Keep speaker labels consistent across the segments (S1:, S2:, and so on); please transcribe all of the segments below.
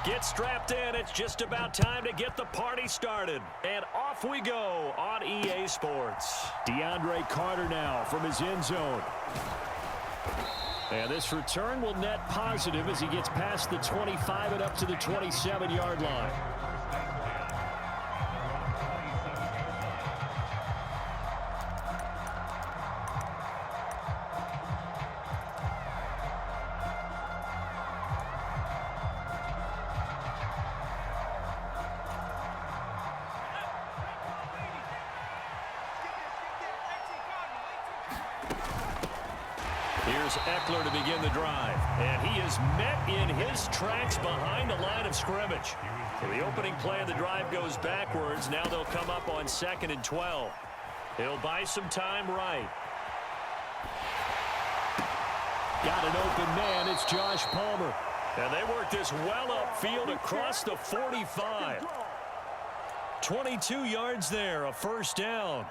S1: Get strapped in. It's just about time to get the party started. And off we go on EA Sports. DeAndre Carter now from his end zone. And this return will net positive as he gets past the 25 and up to the 27-yard line. Here's Eckler to begin the drive. And he is met in his tracks behind the line of scrimmage. So the opening play of the drive goes backwards. Now they'll come up on 2nd and 12. He'll buy some time right. Got an open man. It's Josh Palmer. And they work this well upfield across the 45. 22 yards there, a first down.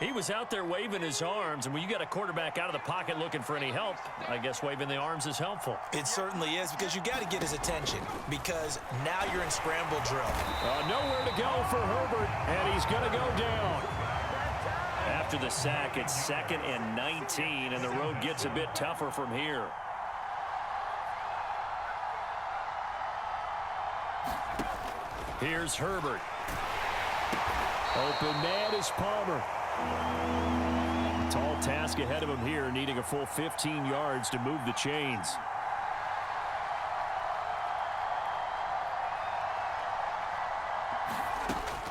S1: He was out there waving his arms, and when you got a quarterback out of the pocket looking for any help, I guess waving the arms is helpful.
S2: It certainly is, because you got to get his attention, because now you're in scramble drill.
S1: Nowhere to go for Herbert, and he's going to go down. After the sack, it's 2nd and 19, and the road gets a bit tougher from here. Here's Herbert. Open man is Palmer. Tall task ahead of him here, needing a full 15 yards to move the chains.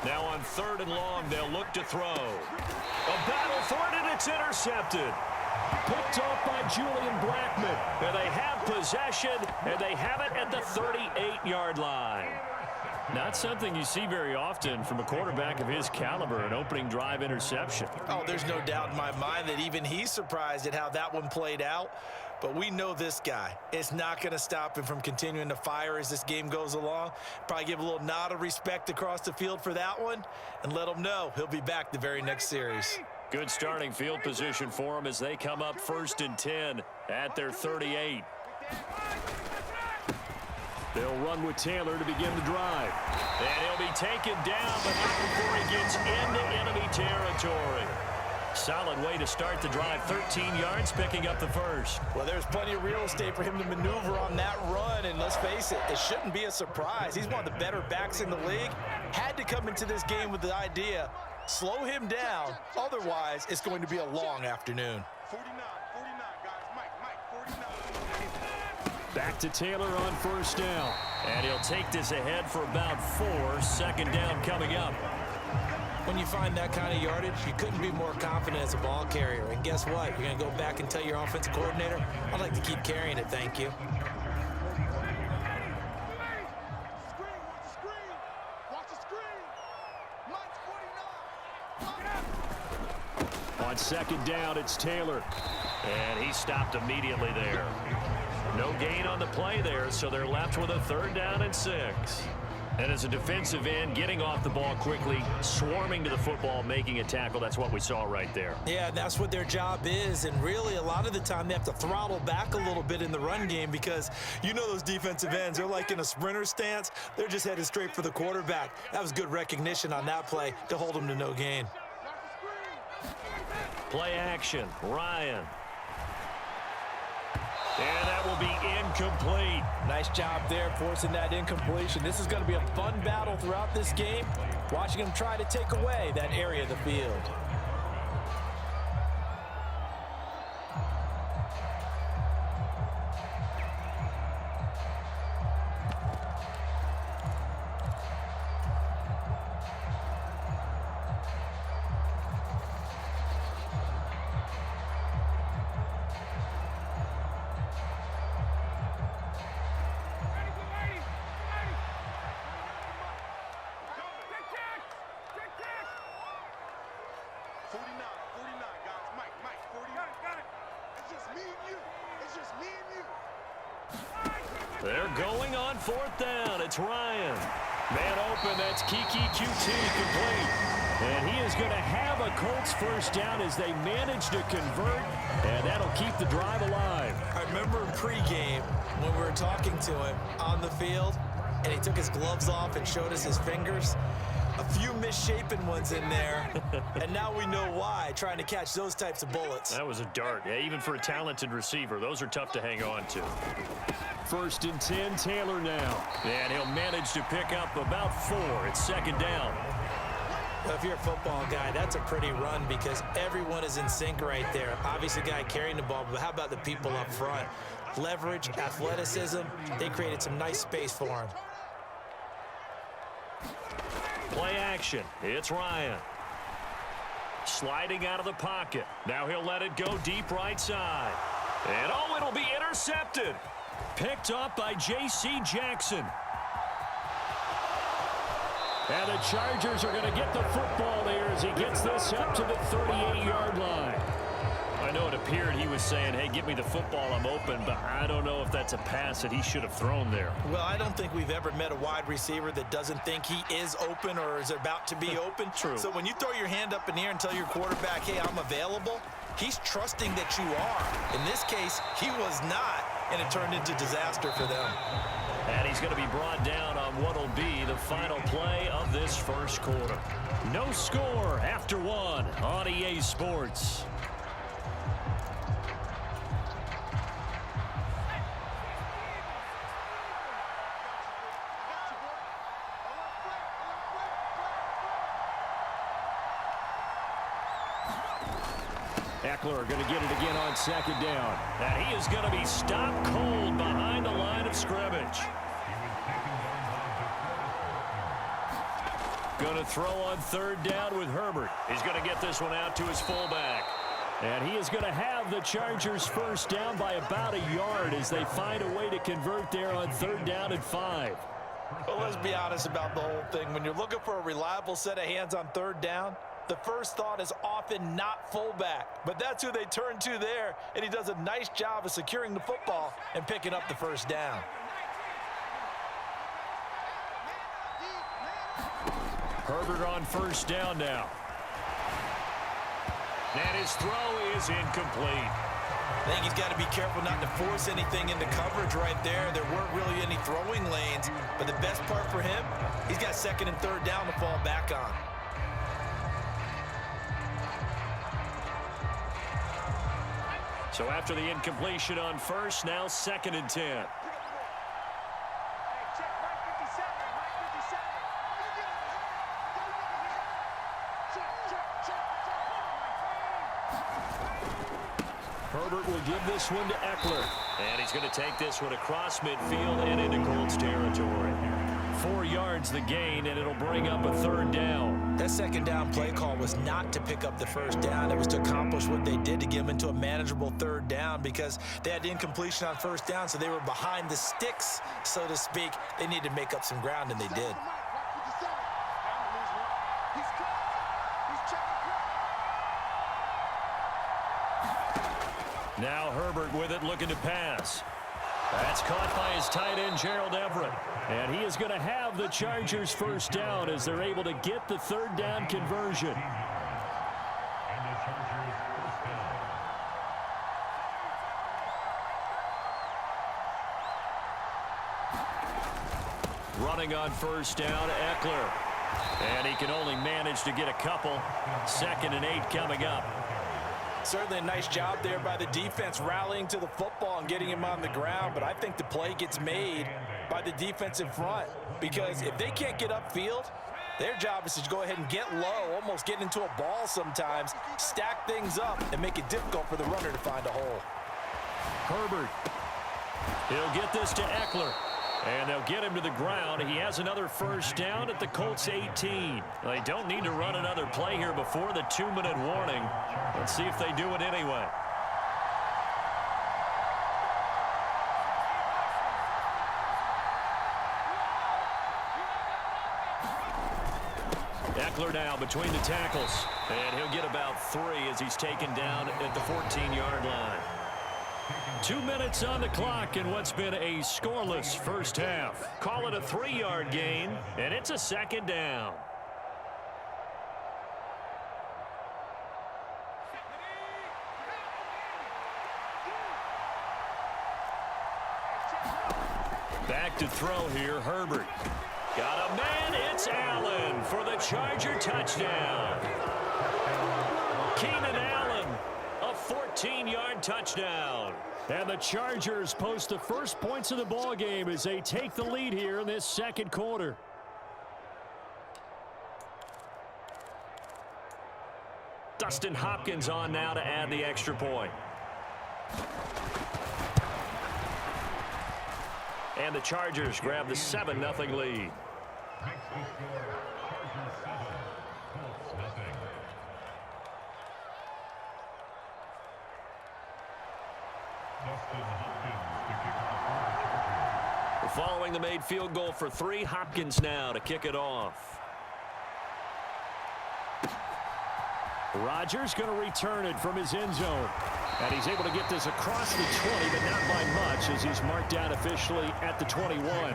S1: Now on 3rd and long, they'll look to throw. A battle for it, and it's intercepted. Picked off by Julian Blackmon. And they have possession, and they have it at the 38-yard line. Not something you see very often from a quarterback of his caliber, an opening drive interception.
S2: Oh, there's no doubt in my mind that even he's surprised at how that one played out. But we know this guy. It's not going to stop him from continuing to fire as this game goes along. Probably give a little nod of respect across the field for that one and let him know he'll be back the very next series.
S1: Good starting field position for him as they come up 1st and 10 at their 38. They'll run with Taylor to begin the drive. And he'll be taken down, but not before he gets into enemy territory. Solid way to start the drive. 13 yards, picking up the first.
S2: Well, there's plenty of real estate for him to maneuver on that run, and let's face it, it shouldn't be a surprise. He's one of the better backs in the league. Had to come into this game with the idea, slow him down, otherwise it's going to be a long afternoon.
S3: 49, guys. Mike, 49.
S1: Back to Taylor on 1st down. And he'll take this ahead for about 4. 2nd down coming up.
S2: When you find that kind of yardage, you couldn't be more confident as a ball carrier. And guess what? You're going to go back and tell your offensive coordinator, I'd like to keep carrying it, thank you.
S3: Watch the screen. Mike's 49.
S1: On 2nd down, it's Taylor. And he stopped immediately there. No gain on the play there, so they're left with a 3rd down and 6. And as a defensive end, getting off the ball quickly, swarming to the football, making a tackle, that's what we saw right there.
S2: Yeah, that's what their job is, and really a lot of the time they have to throttle back a little bit in the run game because you know those defensive ends, they're like in a sprinter stance. They're just headed straight for the quarterback. That was good recognition on that play to hold them to no gain.
S1: Play action, Ryan. And that will be incomplete.
S2: Nice job there forcing that incompletion. This is going to be a fun battle throughout this game, watching them try to take away that area of the field.
S1: They're going on 4th down. It's Ryan. Man open, that's Kiki QT complete. And he is going to have a Colts first down as they manage to convert, and that'll keep the drive alive.
S2: I remember pregame when we were talking to him on the field, and he took his gloves off and showed us his fingers. A few misshapen ones in there, and now we know why, trying to catch those types of bullets.
S1: That was a dart. Yeah, even for a talented receiver, those are tough to hang on to. 1st and 10, Taylor now. And he'll manage to pick up about 4. It's 2nd down.
S2: Well, if you're a football guy, that's a pretty run because everyone is in sync right there. Obviously, the guy carrying the ball, but how about the people up front? Leverage, athleticism, they created some nice space for him.
S1: Play action. It's Ryan. Sliding out of the pocket. Now he'll let it go deep right side. And, oh, it'll be intercepted. Picked up by J.C. Jackson. And the Chargers are going to get the football there as he gets this up to the 38-yard line. I know it appeared he was saying, hey, give me the football, I'm open, but I don't know if that's a pass that he should have thrown there.
S2: Well, I don't think we've ever met a wide receiver that doesn't think he is open or is about to be open.
S1: True.
S2: So when you throw your hand up in the air and tell your quarterback, hey, I'm available, he's trusting that you are. In this case, he was not, and it turned into disaster for them.
S1: And he's going to be brought down on what will be the final play of this first quarter. No score after 1 on EA Sports. Eckler going to get it again on 2nd down. And he is going to be stopped cold behind the line of scrimmage. Going to throw on 3rd down with Herbert. He's going to get this one out to his fullback. And he is going to have the Chargers first down by about a yard as they find a way to convert there on 3rd down and 5.
S2: Well, let's be honest about the whole thing. When you're looking for a reliable set of hands on 3rd down, the first thought is often not fullback. But that's who they turn to there, and he does a nice job of securing the football and picking up the first down.
S1: Herbert on 1st down now. And his throw is incomplete.
S2: I think he's got to be careful not to force anything into coverage right there. There weren't really any throwing lanes, but the best part for him, he's got 2nd and 3rd down to fall back on.
S1: So after the incompletion on 1st, now 2nd and 10. Herbert will give this one to Eckler. And he's going to take this one across midfield and into Colts territory. 4 yards the gain, and it'll bring up a 3rd down.
S2: That 2nd down play call was not to pick up the first down. It was to accomplish what they did to get them into a manageable 3rd down because they had the incompletion on 1st down, so they were behind the sticks, so to speak. They needed to make up some ground, and they did.
S1: Now Herbert with it, looking to pass. That's caught by his tight end, Gerald Everett. And he is going to have the Chargers first down as they're able to get the 3rd down conversion. Running on 1st down, Eckler. And he can only manage to get a couple. 2nd and 8 coming up.
S2: Certainly a nice job there by the defense rallying to the football and getting him on the ground, but I think the play gets made by the defense in front because if they can't get upfield, their job is to go ahead and get low, almost get into a ball sometimes, stack things up, and make it difficult for the runner to find a hole.
S1: Herbert. He'll get this to Eckler. And they'll get him to the ground. He has another first down at the Colts 18. They don't need to run another play here before the 2-minute warning. Let's see if they do it anyway. Eckler now between the tackles. And he'll get about 3 as he's taken down at the 14-yard line. 2 minutes on the clock in what's been a scoreless first half. Call it a 3-yard gain, and it's a 2nd down. Back to throw here, Herbert. Got a man, it's Allen for the Charger touchdown. Keenan Allen, a 14-yard touchdown. And the Chargers post the first points of the ball game as they take the lead here in this second quarter. Dustin Hopkins on now to add the extra point. And the Chargers grab the 7-0 lead. Following the made field goal for 3, Hopkins now to kick it off. Rodgers going to return it from his end zone. And he's able to get this across the 20, but not by much as he's marked down officially at the 21.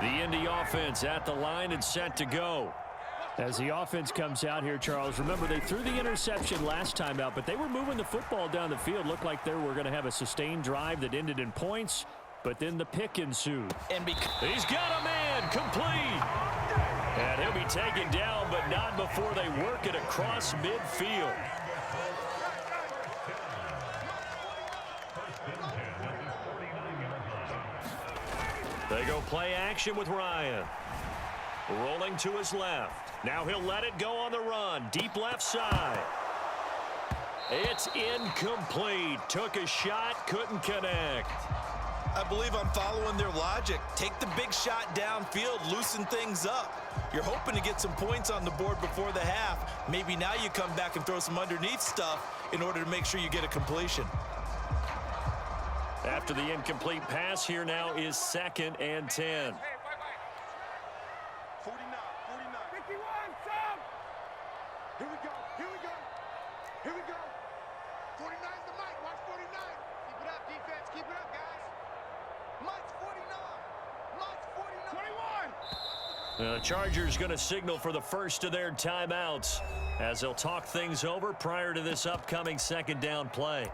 S1: The Indy offense at the line and set to go. As the offense comes out here, Charles, remember they threw the interception last time out, but they were moving the football down the field. Looked like they were going to have a sustained drive that ended in points, but then the pick ensued. He's got a man, complete. And he'll be taken down, but not before they work it across midfield. They go play action with Ryan. Rolling to his left. Now he'll let it go on the run. Deep left side. It's incomplete. Took a shot, couldn't connect.
S2: I believe I'm following their logic. Take the big shot downfield, loosen things up. You're hoping to get some points on the board before the half. Maybe now you come back and throw some underneath stuff in order to make sure you get a completion.
S1: After the incomplete pass, here now is 2nd and 10.
S3: 49, 51, Sam! Here we go, here we go, here we go. 49's the mic, watch 49. Keep it up, defense, keep it up, guys. Mike's 49, Mike's 49.
S1: The Chargers going to signal for the first of their timeouts as they'll talk things over prior to this upcoming second down play.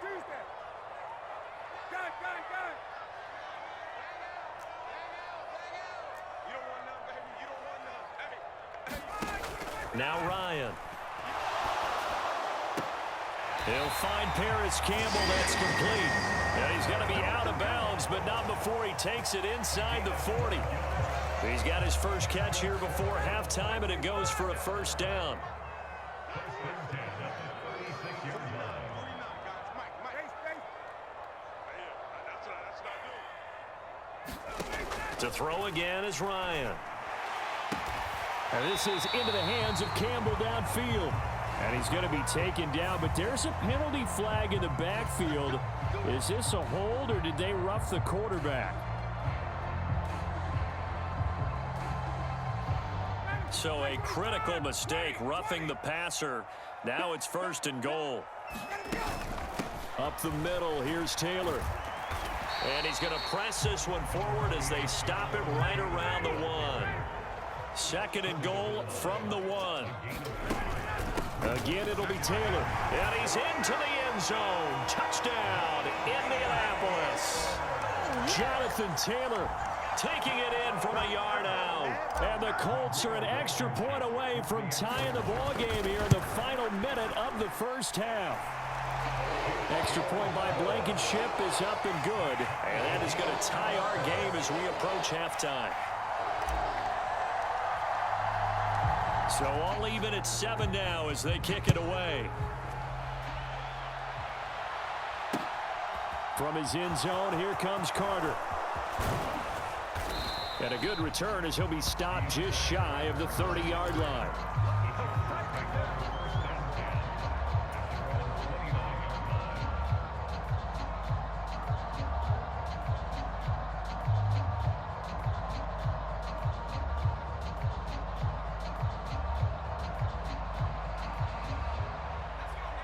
S3: Tuesday. Got it. You don't want none, baby. You don't want none. Hey.
S1: Now Ryan. He'll find Paris Campbell. That's complete. And he's going to be out of bounds, but not before he takes it inside the 40. He's got his first catch here before halftime, and it goes for a first down. To throw again is Ryan. And this is into the hands of Campbell downfield. And he's going to be taken down, but there's a penalty flag in the backfield. Is this a hold, or did they rough the quarterback? So a critical mistake, roughing the passer. Now it's 1st and goal. Up the middle, here's Taylor. And he's going to press this one forward as they stop it right around the 1. 2nd and goal from the 1. Again, it'll be Taylor. And he's into the end zone. Touchdown, Indianapolis. Jonathan Taylor taking it in from a yard out. And the Colts are an extra point away from tying the ball game here in the final minute of the first half. Extra point by Blankenship is up and good. And that is going to tie our game as we approach halftime. So all even at 7 now as they kick it away. From his end zone, here comes Carter. And a good return as he'll be stopped just shy of the 30-yard line.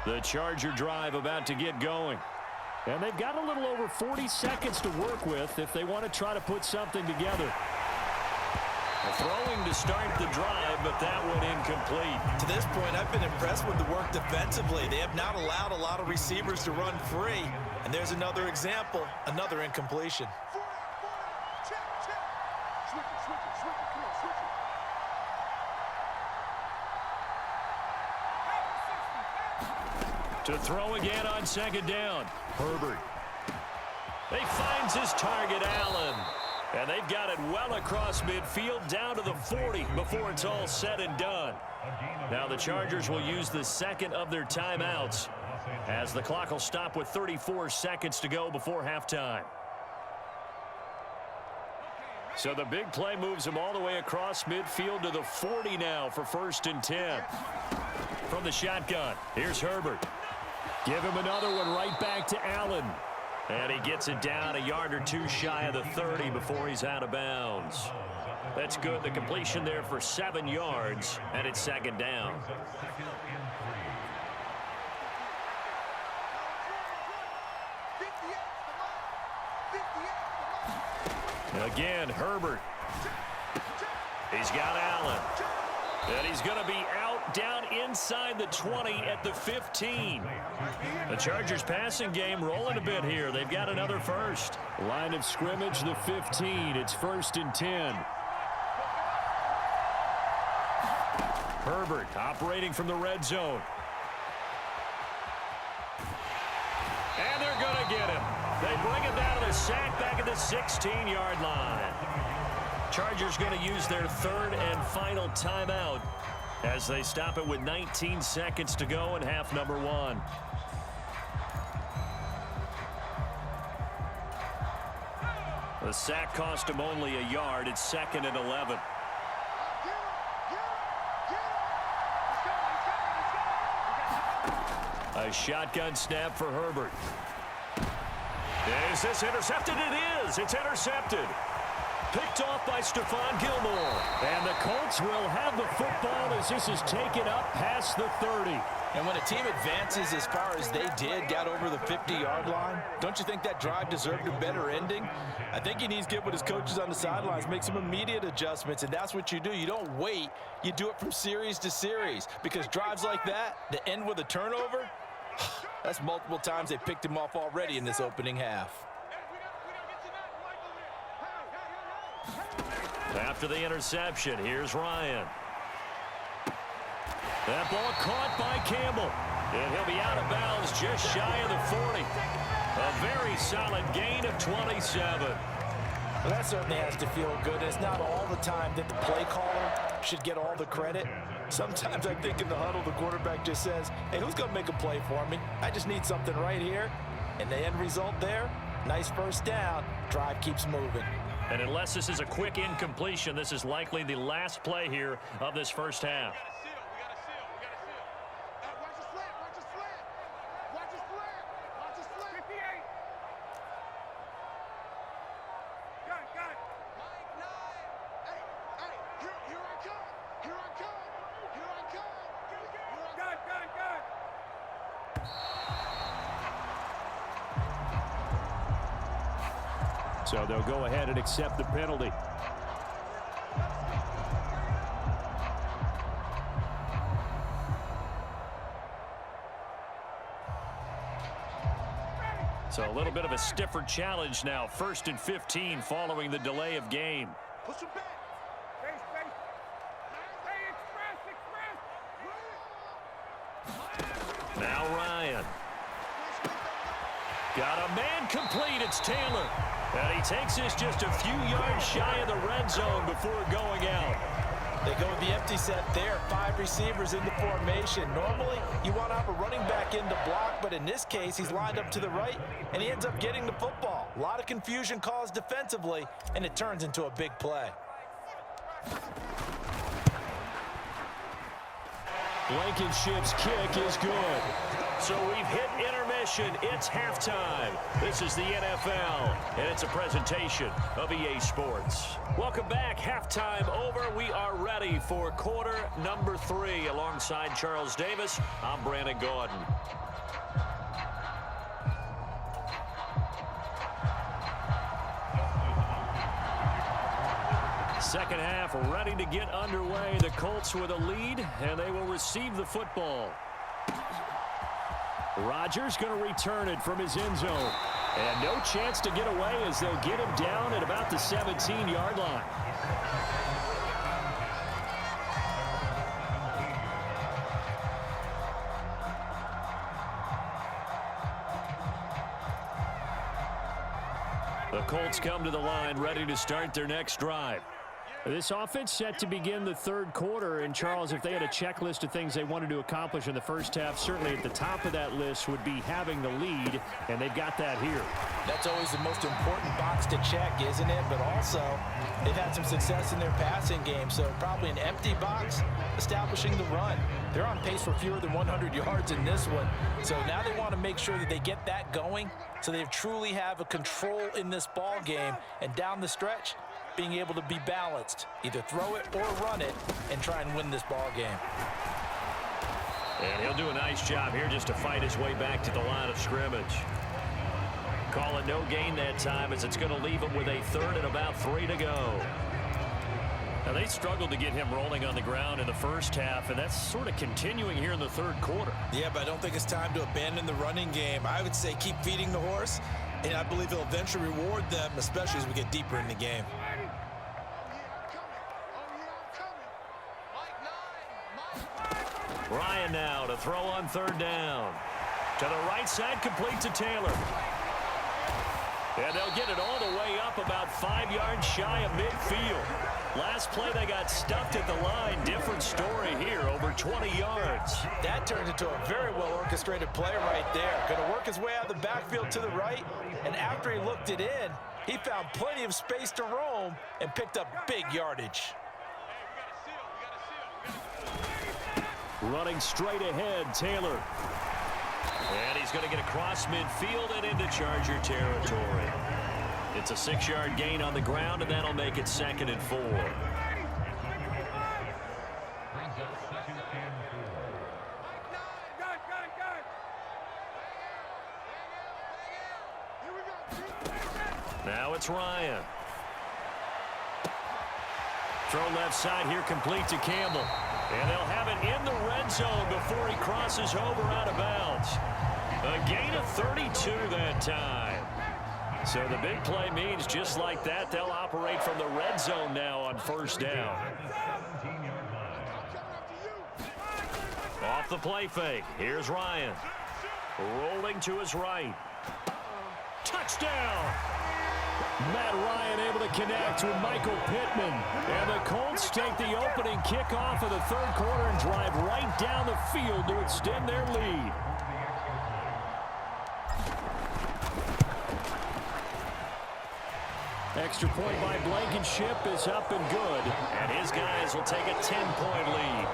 S1: The Charger drive about to get going. And they've got a little over 40 seconds to work with if they want to try to put something together. Throwing to start the drive, but that one incomplete.
S2: To this point, I've been impressed with the work defensively. They have not allowed a lot of receivers to run free. And there's another example, another incompletion.
S1: To throw again on second down. Herbert. He finds his target, Allen. And they've got it well across midfield down to the 40 before it's all said and done. Now the Chargers will use the second of their timeouts as the clock will stop with 34 seconds to go before halftime. So the big play moves them all the way across midfield to the 40 now for 1st and 10. From the shotgun, here's Herbert. Give him another one right back to Allen. And he gets it down a yard or two shy of the 30 before he's out of bounds. That's good. The completion there for 7 yards, and it's second down. Again, Herbert. He's got Allen. And he's going to be out down inside the 20 at the 15. The Chargers passing game rolling a bit here. They've got another first. Line of scrimmage, the 15. It's 1st and 10. Herbert operating from the red zone. And they're going to get him. They bring him down to the sack back at the 16-yard line. Chargers going to use their 3rd and final timeout as they stop it with 19 seconds to go in half number 1. The sack cost him only a yard. It's 2nd and 11. A shotgun snap for Herbert. Is this intercepted? It is. It's intercepted. Picked off by Stephon Gilmore. And the Colts will have the football as this is taken up past the 30.
S2: And when a team advances as far as they did, got over the 50-yard line, don't you think that drive deserved a better ending? I think he needs to get with his coaches on the sidelines, make some immediate adjustments, and that's what you do. You don't wait. You do it from series to series because drives like that end with a turnover, that's multiple times they picked him off already in this opening half.
S1: After the interception, here's Ryan. That ball caught by Campbell. And he'll be out of bounds just shy of the 40. A very solid gain of 27.
S2: Well, that certainly has to feel good. It's not all the time that the play caller should get all the credit. Sometimes I think in the huddle, the quarterback just says, hey, who's going to make a play for me? I just need something right here. And the end result there, nice first down. Drive keeps moving.
S1: And unless this is a quick incompletion, this is likely the last play here of this first half. So they'll go ahead and accept the penalty. So a little bit of a stiffer challenge now. 1st and 15 following the delay of game.
S3: Push him back.
S1: Now Ryan. Got a man complete. It's Taylor. And he takes this just a few yards shy of the red zone before going out.
S2: They go with the empty set there. 5 receivers in the formation. Normally, you want to have a running back in to block, but in this case, he's lined up to the right, and he ends up getting the football. A lot of confusion caused defensively, and it turns into a big play.
S1: Blankenship's kick is good. So we've hit intermission. It's halftime. This is the NFL, and it's a presentation of EA Sports. Welcome back. Halftime over. We are ready for quarter number 3. Alongside Charles Davis, I'm Brandon Gordon. Second half ready to get underway. The Colts with a lead, and they will receive the football. Rodgers going to return it from his end zone. And no chance to get away as they'll get him down at about the 17-yard line. The Colts come to the line ready to start their next drive. This offense set to begin the third quarter. And, Charles, if they had a checklist of things they wanted to accomplish in the first half, certainly at the top of that list would be having the lead, and they've got that here.
S2: That's always the most important box to check, isn't it? But also, they've had some success in their passing game, so probably an empty box establishing the run. They're on pace for fewer than 100 yards in this one. So now they want to make sure that they get that going so they truly have a control in this ball game. And down the stretch, being able to be balanced, either throw it or run it, and try and win this ball game.
S1: And he'll do a nice job here just to fight his way back to the line of scrimmage. Call it no gain that time as it's going to leave him with a third and about 3 to go. Now, they struggled to get him rolling on the ground in the first half, and that's sort of continuing here in the third quarter.
S2: Yeah, but I don't think it's time to abandon the running game. I would say keep feeding the horse, and I believe he'll eventually reward them, especially as we get deeper in the game.
S1: Ryan now to throw on third down. To the right side, complete to Taylor. And they'll get it all the way up about 5 yards shy of midfield. Last play, they got stuffed at the line. Different story here, over 20 yards.
S2: That turned into a very well-orchestrated play right there. Going to work his way out of the backfield to the right, and after he looked it in, he found plenty of space to roam and picked up big yardage.
S1: Running straight ahead, Taylor. And he's going to get across midfield and into Charger territory. It's a 6-yard gain on the ground, and that'll make it 2nd and 4. Now it's Ryan. Throw left side here, complete to Campbell. And they'll have it in the red zone before he crosses over out of bounds. A gain of 32 that time. So the big play means just like that, they'll operate from the red zone now on first down. Off the play fake. Here's Ryan. Rolling to his right. Touchdown! Matt Ryan able to connect with Michael Pittman. And the Colts take the opening kickoff of the third quarter and drive right down the field to extend their lead. Extra point by Blankenship is up and good. And his guys will take a 10-point lead.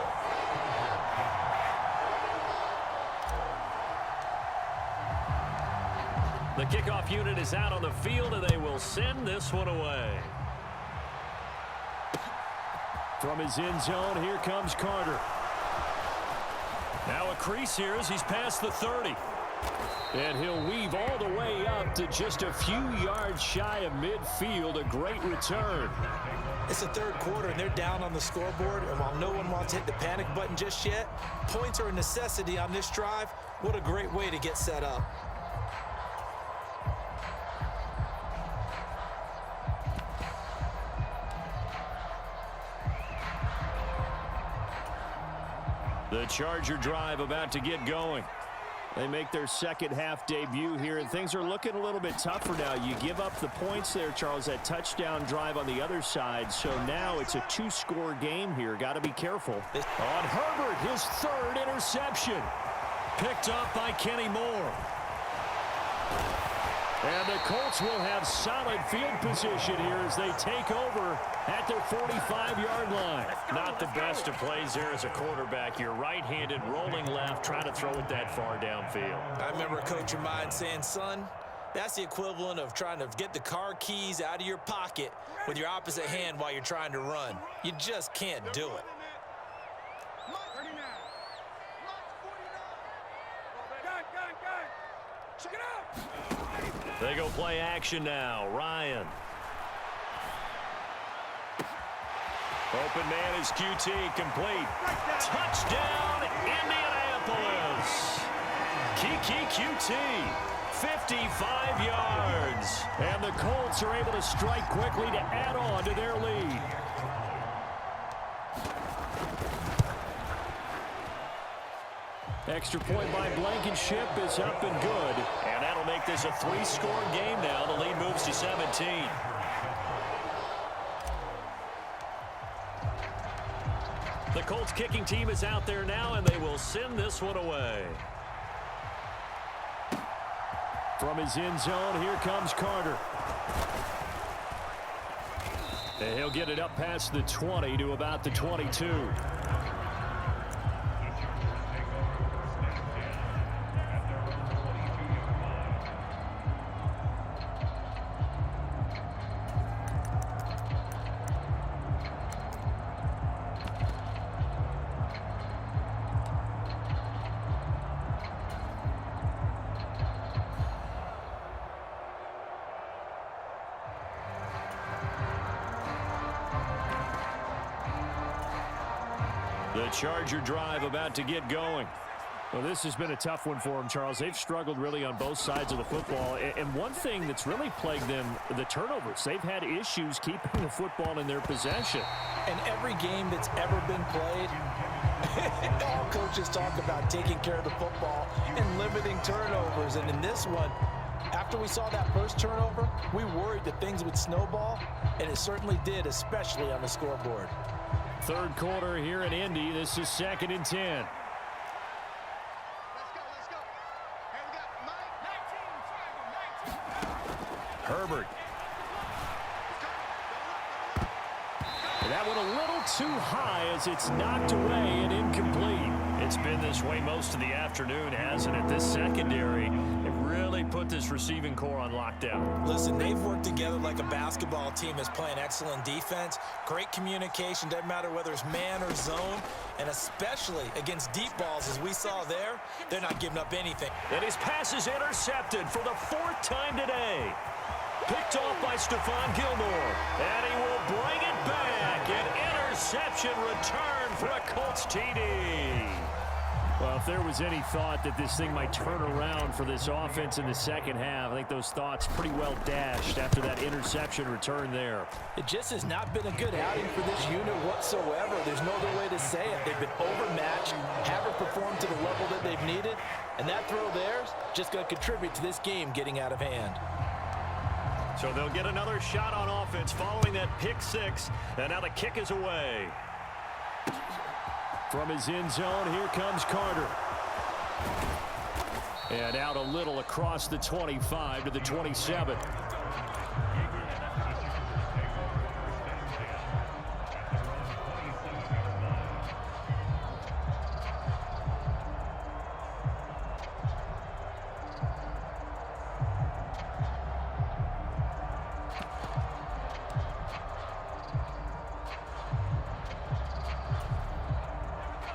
S1: The kickoff unit is out on the field, and they will send this one away. From his end zone, here comes Carter. Now a crease here as he's past the 30. And he'll weave all the way up to just a few yards shy of midfield. A great return.
S2: It's the third quarter, and they're down on the scoreboard. And while no one wants to hit the panic button just yet, points are a necessity on this drive. What a great way to get set up.
S1: The Charger drive about to get going. They make their second half debut here, and things are looking a little bit tougher now. You give up the points there, Charles, that touchdown drive on the other side. So now it's a 2-score game here. Got to be careful. On Herbert, his third interception. Picked up by Kenny Moore. And the Colts will have solid field position here as they take over at their 45-yard line. Not the best of plays there as a quarterback. You're right-handed, rolling left, trying to throw it that far downfield.
S2: I remember a coach of mine saying, son, that's the equivalent of trying to get the car keys out of your pocket with your opposite hand while you're trying to run. You just can't do it.
S1: They go play action now. Ryan. Open man is QT, complete. Touchdown, Indianapolis. Kiki QT, 55 yards. And the Colts are able to strike quickly to add on to their lead. Extra point by Blankenship is up and good. And that'll make this a 3-score game now. The lead moves to 17. The Colts kicking team is out there now, and they will send this one away. From his end zone, here comes Carter. And he'll get it up past the 20 to about the 22. The Charger drive about to get going. Well, this has been a tough one for them, Charles. They've struggled really on both sides of the football. And one thing that's really plagued them, the turnovers. They've had issues keeping the football in their possession.
S2: In every game that's ever been played, all coaches talk about taking care of the football and limiting turnovers. And in this one, after we saw that first turnover, we worried that things would snowball, and it certainly did, especially on the scoreboard.
S1: Third quarter here in Indy. This is 2nd and 10.
S3: Let's go. Hey, we got Mike. 19.
S1: Herbert. And that one a little too high as it's knocked away and incomplete. It's been this way most of the afternoon, hasn't it? This secondary, it really put this receiving core on lockdown.
S2: Listen, they've worked together like a basketball team is playing excellent defense. Great communication, doesn't matter whether it's man or zone, and especially against deep balls as we saw there, they're not giving up anything.
S1: And his pass is intercepted for the 4th time today. Picked off by Stephon Gilmore, and he will bring it back. An interception return for a Colts TD. Well, if there was any thought that this thing might turn around for this offense in the second half, I think those thoughts pretty well dashed after that interception return there.
S2: It just has not been a good outing for this unit whatsoever. There's no other way to say it. They've been overmatched, haven't performed to the level that they've needed, and that throw there is just going to contribute to this game getting out of hand.
S1: So they'll get another shot on offense following that pick 6, and now the kick is away. From his end zone, here comes Carter. And out a little across the 25 to the 27.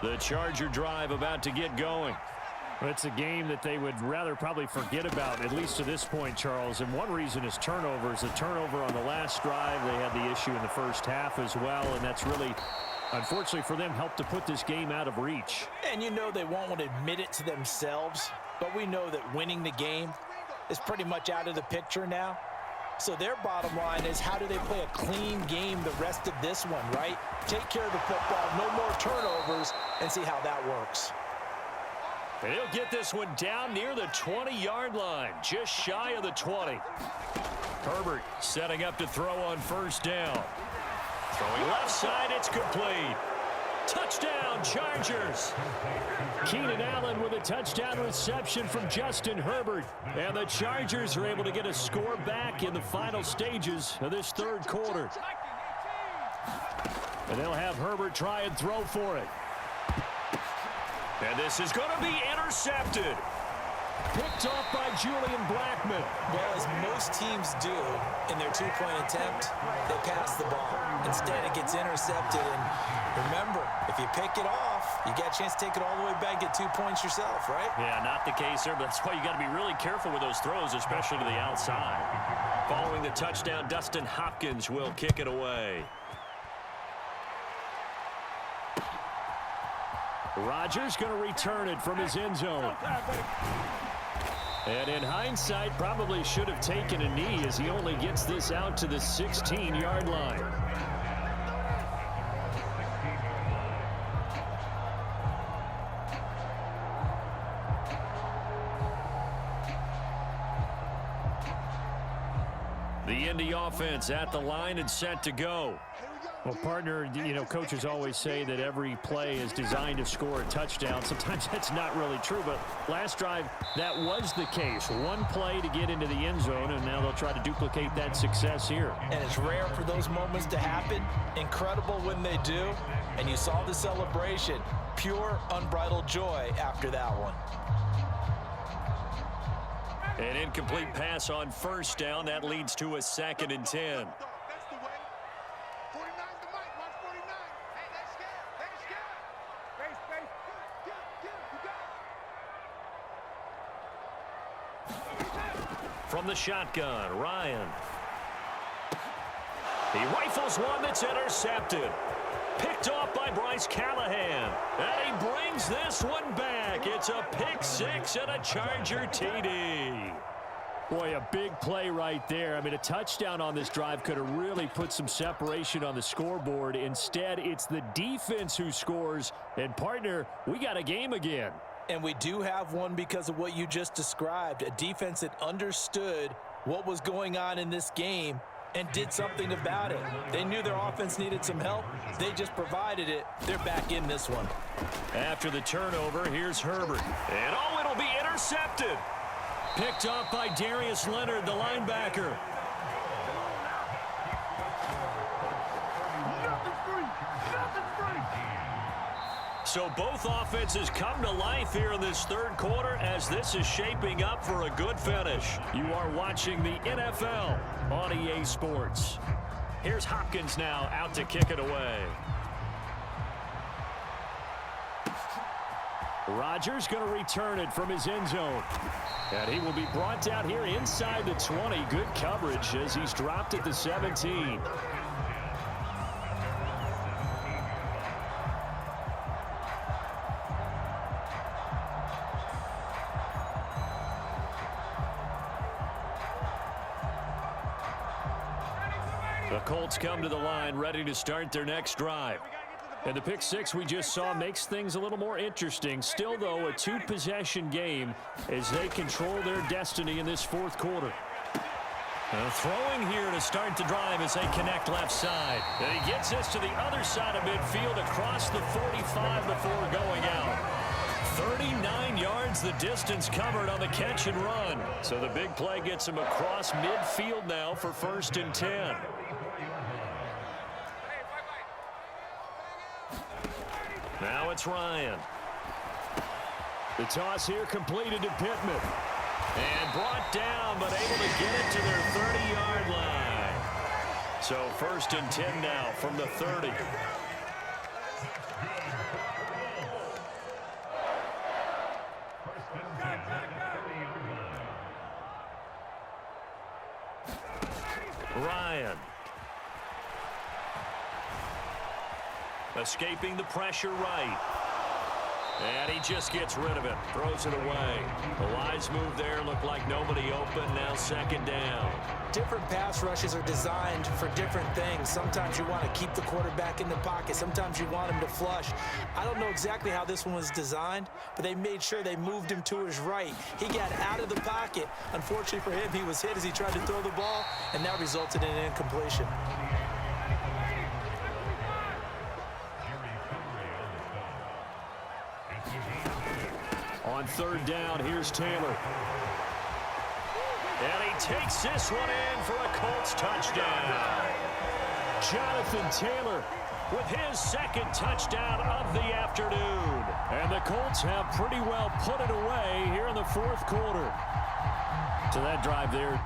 S1: The Charger drive about to get going. It's a game that they would rather probably forget about, at least to this point, Charles. And one reason is turnovers. The turnover on the last drive, they had the issue in the first half as well. And that's really, unfortunately for them, helped to put this game out of reach.
S2: And you know they won't want to admit it to themselves, but we know that winning the game is pretty much out of the picture now. So their bottom line is, how do they play a clean game the rest of this one, right? Take care of the football, no more turnovers, and see how that works.
S1: And he'll get this one down near the 20-yard line, just shy of the 20. Herbert setting up to throw on first down. Throwing left side, it's complete. Touchdown, Chargers. Keenan Allen with a touchdown reception from Justin Herbert. And the Chargers are able to get a score back in the final stages of this third quarter. And they'll have Herbert try and throw for it. And this is going to be intercepted. Picked off by Julian Blackmon.
S2: Well, as most teams do in their two-point attempt, they pass the ball. Instead, it gets intercepted. And remember, if you pick it off, you got a chance to take it all the way back, get 2 points yourself, right?
S1: Yeah, not the case there, but that's why you got to be really careful with those throws, especially to the outside. Following the touchdown, Dustin Hopkins will kick it away. Rodgers going to return it from his end zone. And in hindsight, probably should have taken a knee as he only gets this out to the 16-yard line. The Indy offense at the line and set to go. Well, partner, you know, coaches always say that every play is designed to score a touchdown. Sometimes that's not really true, but last drive, that was the case. One play to get into the end zone, and now they'll try to duplicate that success here.
S2: And it's rare for those moments to happen. Incredible when they do. And you saw the celebration. Pure, unbridled joy after that one.
S1: An incomplete pass on first down. That leads to a 2nd and 10. From the shotgun, Ryan. He rifles one that's intercepted. Picked off by Bryce Callahan. And he brings this one back. It's a pick six and a Charger TD. Boy, a big play right there. I mean, a touchdown on this drive could have really put some separation on the scoreboard. Instead, it's the defense who scores. And, partner, we got a game again.
S2: And we do have one because of what you just described. A defense that understood what was going on in this game and did something about it. They knew their offense needed some help. They just provided it. They're back in this one.
S1: After the turnover, here's Herbert. And, oh, it'll be intercepted. Picked off by Darius Leonard, the linebacker. So both offenses come to life here in this third quarter as this is shaping up for a good finish. You are watching the NFL on EA Sports. Here's Hopkins now out to kick it away. Rodgers going to return it from his end zone. And he will be brought down here inside the 20. Good coverage as he's dropped at the 17. The Colts come to the line, ready to start their next drive. And the pick six we just saw makes things a little more interesting. Still, though, a two-possession game as they control their destiny in this fourth quarter. Throwing here to start the drive as they connect left side. And he gets this to the other side of midfield across the 45 before going out. 39 yards the distance covered on the catch and run. So the big play gets him across midfield now for 1st and 10. Now it's Ryan. The toss here completed to Pittman. And brought down, but able to get it to their 30-yard line. So 1st and 10 now from the 30. Ryan. Escaping the pressure right. And he just gets rid of it. Throws it away. The wise move there. Looked like nobody open. Now 2nd down.
S2: Different pass rushes are designed for different things. Sometimes you want to keep the quarterback in the pocket. Sometimes you want him to flush. I don't know exactly how this one was designed, but they made sure they moved him to his right. He got out of the pocket. Unfortunately for him, he was hit as he tried to throw the ball, and that resulted in an incompletion.
S1: On third down, here's Taylor. And he takes this one in for a Colts touchdown. Jonathan Taylor with his second touchdown of the afternoon. And the Colts have pretty well put it away here in the fourth quarter. So that drive there